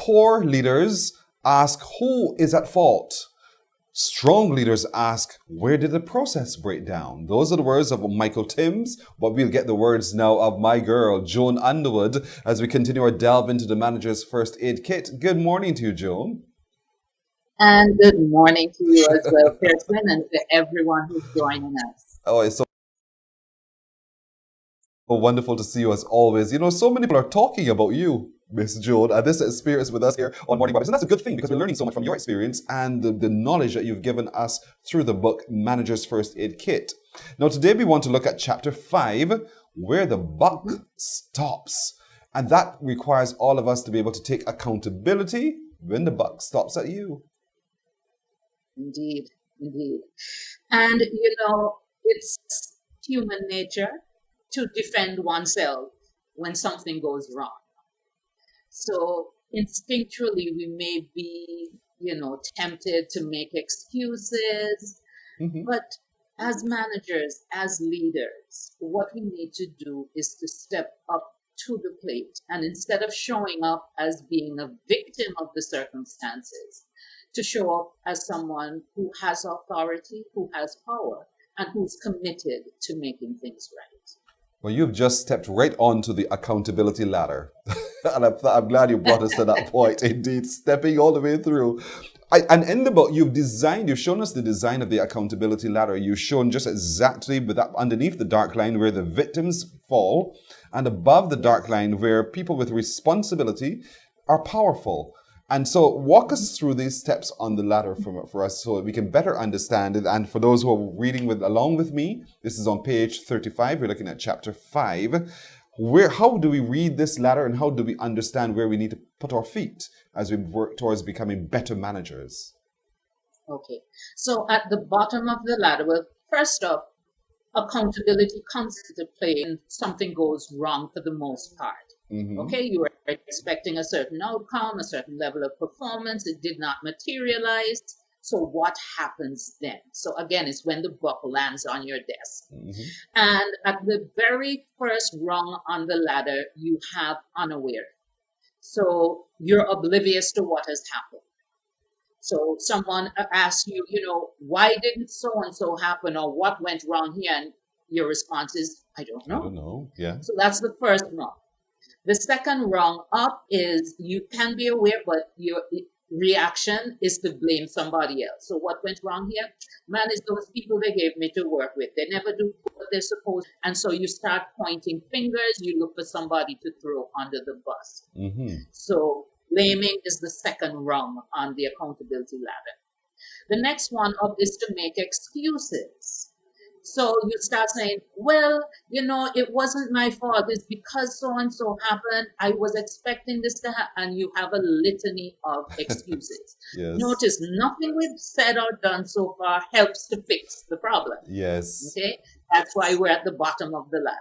Poor leaders ask who is at fault. Strong leaders ask, where did the process break down? Those are the words of Michael Timms, but we'll get the words now of my girl, Joan Underwood, as we continue our delve into the manager's first aid kit. Good morning to you, Joan. And good morning to you as well, Pearson, and to everyone who's joining us. Oh, it's so wonderful to see you as always. You know, so many people are talking about you, Miss Joan, and this experience with us here on Morning Vibes. And that's a good thing because we're learning so much from your experience and the knowledge that you've given us through the book, Manager's First Aid Kit. Now, today we want to look at chapter 5, where the buck stops. And that requires all of us to be able to take accountability when the buck stops at you. Indeed, indeed. And, you know, it's human nature to defend oneself when something goes wrong. So instinctually, we may be, tempted to make excuses. But as managers, as leaders, what we need to do is to step up to the plate. And instead of showing up as being a victim of the circumstances, to show up as someone who has authority, who has power, and who's committed to making things right. Well, you've just stepped right onto the accountability ladder. And I'm glad you brought us to that point, indeed, stepping all the way through. And in the book, you've shown us the design of the accountability ladder. You've shown just exactly with that underneath the dark line where the victims fall, and above the dark line where people with responsibility are powerful. And so walk us through these steps on the ladder for us so we can better understand it. And for those who are reading along with me, this is on page 35. We're looking at chapter 5. How do we read this ladder and how do we understand where we need to put our feet as we work towards becoming better managers? Okay. So at the bottom of the ladder, well, first up, accountability comes into play when something goes wrong for the most part. Okay, you were expecting a certain outcome, a certain level of performance. It did not materialize. So what happens then? So again, it's when the buck lands on your desk. And at the very first rung on the ladder, you have unaware. So you're oblivious to what has happened. So someone asks you, why didn't so-and-so happen, or what went wrong here? And your response is, I don't know. I don't know, yeah. So that's the first rung. The second rung up is you can be aware, but your reaction is to blame somebody else. So what went wrong here? Man, it's those people they gave me to work with. They never do what they're supposed to. And so you start pointing fingers. You look for somebody to throw under the bus. So blaming is the second rung on the accountability ladder. The next one up is to make excuses. So you start saying, well, it wasn't my fault. It's because so-and-so happened. I was expecting this to happen. And you have a litany of excuses. Yes. Notice nothing we've said or done so far helps to fix the problem. Yes. Okay. That's why we're at the bottom of the ladder.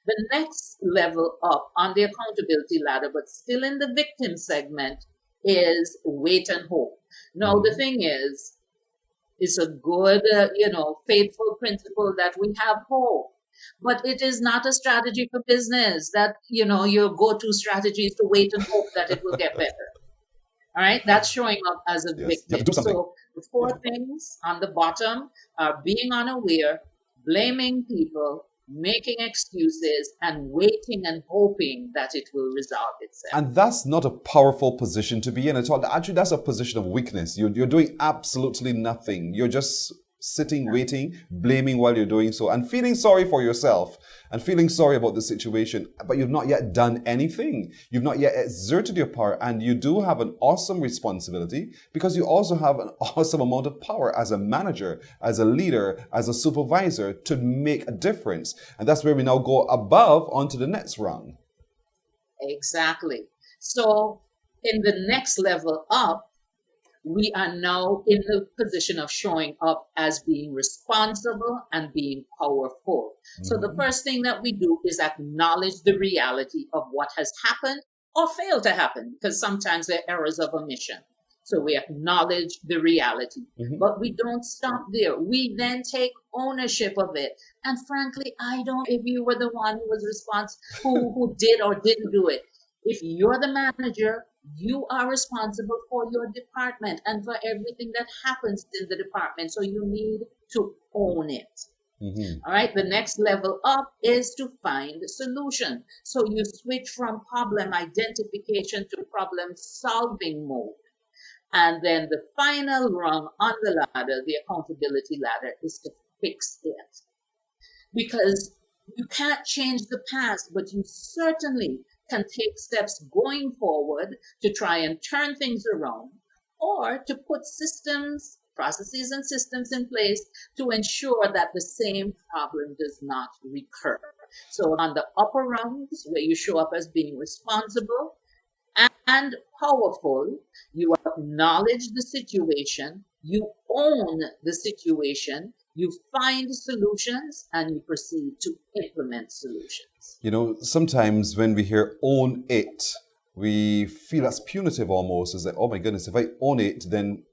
The next level up on the accountability ladder, but still in the victim segment, is wait and hope. Now, the thing is, it's a good, faithful principle that we have hope. But it is not a strategy for business that, your go-to strategy is to wait and hope that it will get better. All right? That's showing up as a victim. So the four things on the bottom are being unaware, blaming people, making excuses, and waiting and hoping that it will resolve itself. And that's not a powerful position to be in at all. Actually, that's a position of weakness. You're doing absolutely nothing. You're just sitting, waiting, blaming while you're doing so, and feeling sorry for yourself and feeling sorry about the situation. But you've not yet done anything. You've not yet exerted your power. And you do have an awesome responsibility because you also have an awesome amount of power as a manager, as a leader, as a supervisor to make a difference. And that's where we now go above onto the next rung. Exactly. So in the next level up, we are now in the position of showing up as being responsible and being powerful. So the first thing that we do is acknowledge the reality of what has happened or failed to happen, because sometimes there are errors of omission. So we acknowledge the reality, but we don't stop there. We then take ownership of it. And frankly, I don't know if you were the one who was responsible, who did or didn't do it. If you're the manager, You are responsible for your department and for everything that happens in the department. So you need to own it. All right. The next level up is to find a solution. So you switch from problem identification to problem solving mode. And then the final rung on the ladder, the accountability ladder, is to fix it. Because you can't change the past, but you certainly can take steps going forward to try and turn things around, or to put systems, processes and systems in place to ensure that the same problem does not recur. So on the upper rungs, where you show up as being responsible and powerful, you acknowledge the situation, you own the situation, you find solutions, and you proceed to implement solutions. You know, sometimes when we hear own it, we feel that's punitive almost. It's like, oh my goodness, if I own it, then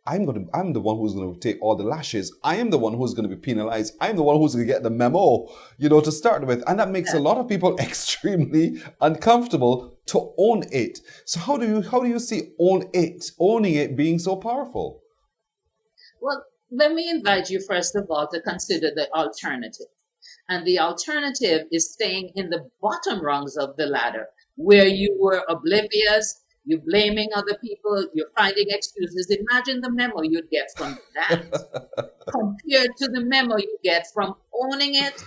I'm the one who's going to take all the lashes. I am the one who's going to be penalized. I'm the one who's going to get the memo, to start with. And that makes a lot of people extremely uncomfortable to own it. So how do you see owning it being so powerful? Well, let me invite you first of all to consider the alternative. And the alternative is staying in the bottom rungs of the ladder, where you were oblivious, you're blaming other people, you're finding excuses. Imagine the memo you'd get from that compared to the memo you get from owning it,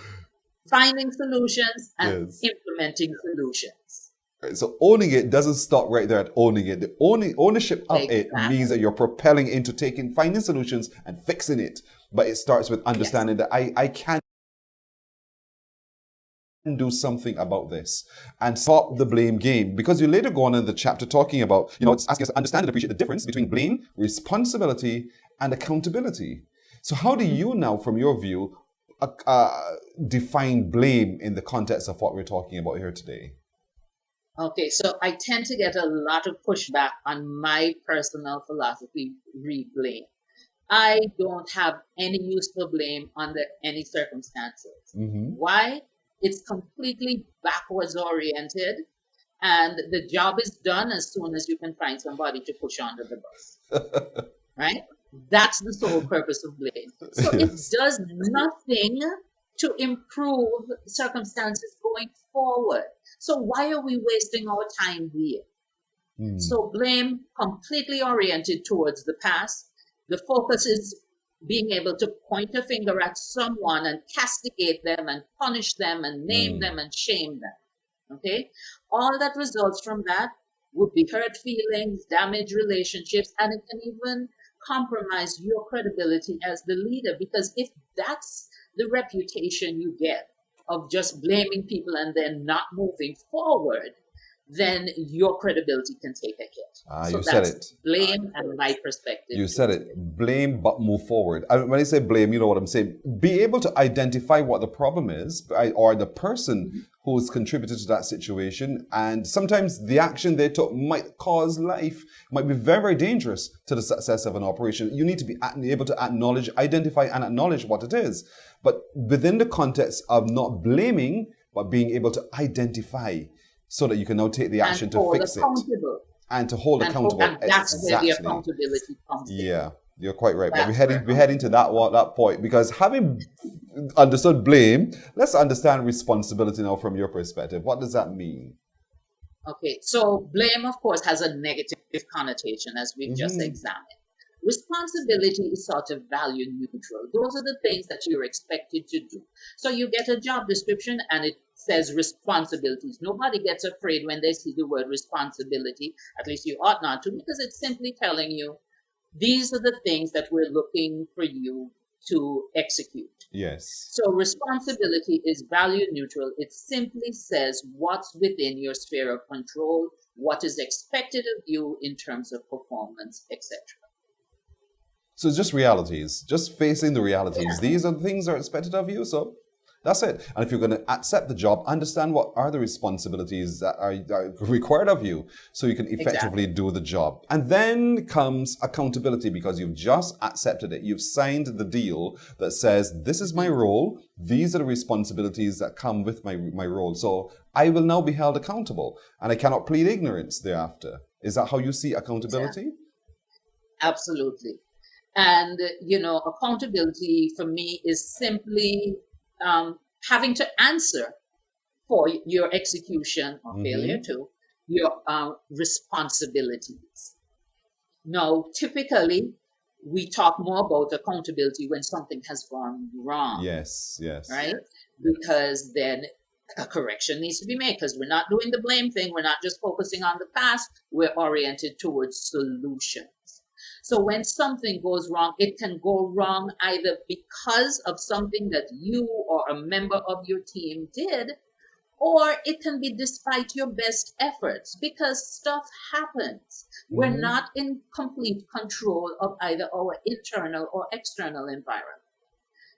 finding solutions, and implementing solutions. Right, so owning it doesn't stop right there at owning it. The ownership of it means that you're propelling into finding solutions and fixing it. But it starts with understanding that I can do something about this and stop the blame game, because you later go on in the chapter talking about, it's asking us to understand and appreciate the difference between blame, responsibility, and accountability. So how do you now, from your view, define blame in the context of what we're talking about here today? Okay, so I tend to get a lot of pushback on my personal philosophy, blame. I don't have any use for blame under any circumstances. Why? It's completely backwards oriented, and the job is done as soon as you can find somebody to push under the bus. Right? That's the sole purpose of blame. So it does nothing to improve circumstances going forward. So why are we wasting our time here? So blame completely oriented towards the past. The focus is being able to point a finger at someone and castigate them and punish them and name them and shame them. Okay? All that results from that would be hurt feelings, damaged relationships, and it can even compromise your credibility as the leader. Because if that's the reputation you get of just blaming people and then not moving forward, then your credibility can take a hit. So you said it. Blame and my perspective. You said it. Blame, but move forward. When I say blame, you know what I'm saying. Be able to identify what the problem is, or the person who's contributed to that situation. And sometimes the action they took might cause might be very, very dangerous to the success of an operation. You need to be able to identify and acknowledge what it is. But within the context of not blaming, but being able to identify, so that you can now take the action to fix it. And to hold accountable. And that's where the accountability comes in. Yeah, you're quite right. But we're heading to that point, because having understood blame, let's understand responsibility now from your perspective. What does that mean? Okay, so blame, of course, has a negative connotation, as we've just examined. Responsibility is sort of value neutral. Those are the things that you're expected to do. So you get a job description and it says responsibilities. Nobody gets afraid when they see the word responsibility. At least you ought not to, because it's simply telling you these are the things that we're looking for you to execute. Yes. So responsibility is value neutral. It simply says what's within your sphere of control, what is expected of you in terms of performance, etc. So it's just realities, just facing the realities. Yeah. These are the things that are expected of you, so that's it. And if you're going to accept the job, understand what are the responsibilities that are required of you so you can effectively do the job. And then comes accountability, because you've just accepted it. You've signed the deal that says, this is my role. These are the responsibilities that come with my role. So I will now be held accountable, and I cannot plead ignorance thereafter. Is that how you see accountability? Absolutely. And, accountability for me is simply having to answer for your execution or failure to your responsibilities. Now, typically, we talk more about accountability when something has gone wrong. Yes. Right? Because then a correction needs to be made because we're not doing the blame thing. We're not just focusing on the past. We're oriented towards solutions. So when something goes wrong, it can go wrong either because of something that you or a member of your team did, or it can be despite your best efforts because stuff happens. We're not in complete control of either our internal or external environment,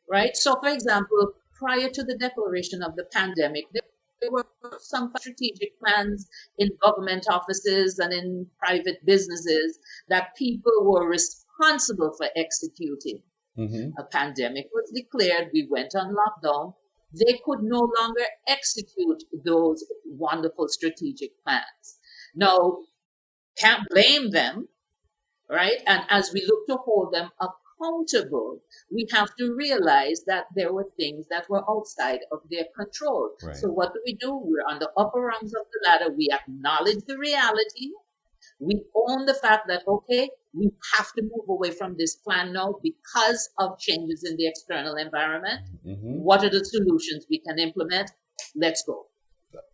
right? So, for example, prior to the declaration of the pandemic, there were some strategic plans in government offices and in private businesses that people were responsible for executing. A pandemic was declared, we went on lockdown. They could no longer execute those wonderful strategic plans. Now, can't blame them, right? And as we look to hold them accountable, we have to realize that there were things that were outside of their control. Right. So what do? We're on the upper rungs of the ladder. We acknowledge the reality. We own the fact that, okay, we have to move away from this plan now because of changes in the external environment. What are the solutions we can implement? Let's go.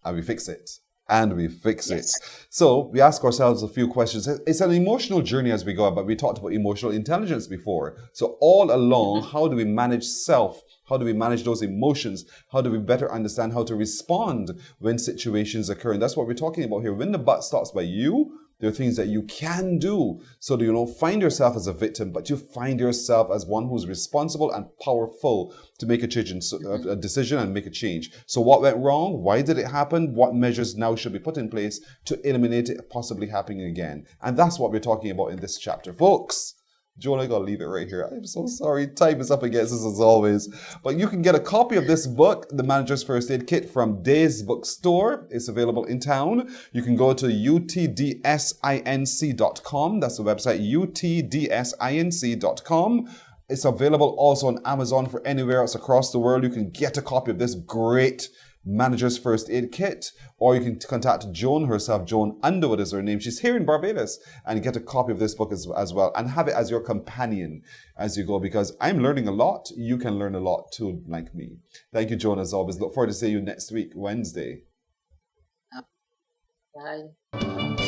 And we fix it. It. So we ask ourselves a few questions. It's an emotional journey as we go, but we talked about emotional intelligence before. So all along, how do we manage self? How do we manage those emotions? How do we better understand how to respond when situations occur? And that's what we're talking about here. When the buck stops by you, there are things that you can do so that you don't find yourself as a victim, but you find yourself as one who's responsible and powerful to make a decision and make a change. So what went wrong? Why did it happen? What measures now should be put in place to eliminate it possibly happening again? And that's what we're talking about in this chapter, folks. Joan, I gotta leave it right here. I'm so sorry. Time is up against us as always. But you can get a copy of this book, The Manager's First Aid Kit, from Day's Bookstore. It's available in town. You can go to utdsinc.com. That's the website, utdsinc.com. It's available also on Amazon for anywhere else across the world. You can get a copy of this great Manager's First Aid Kit, or you can contact Joan herself. Joan Underwood is her name. She's here in Barbados, and get a copy of this book as well, and have it as your companion as you go, because I'm learning a lot. You can learn a lot too, like me. Thank you, Joan, as always. Look forward to seeing you next week, Wednesday. Bye.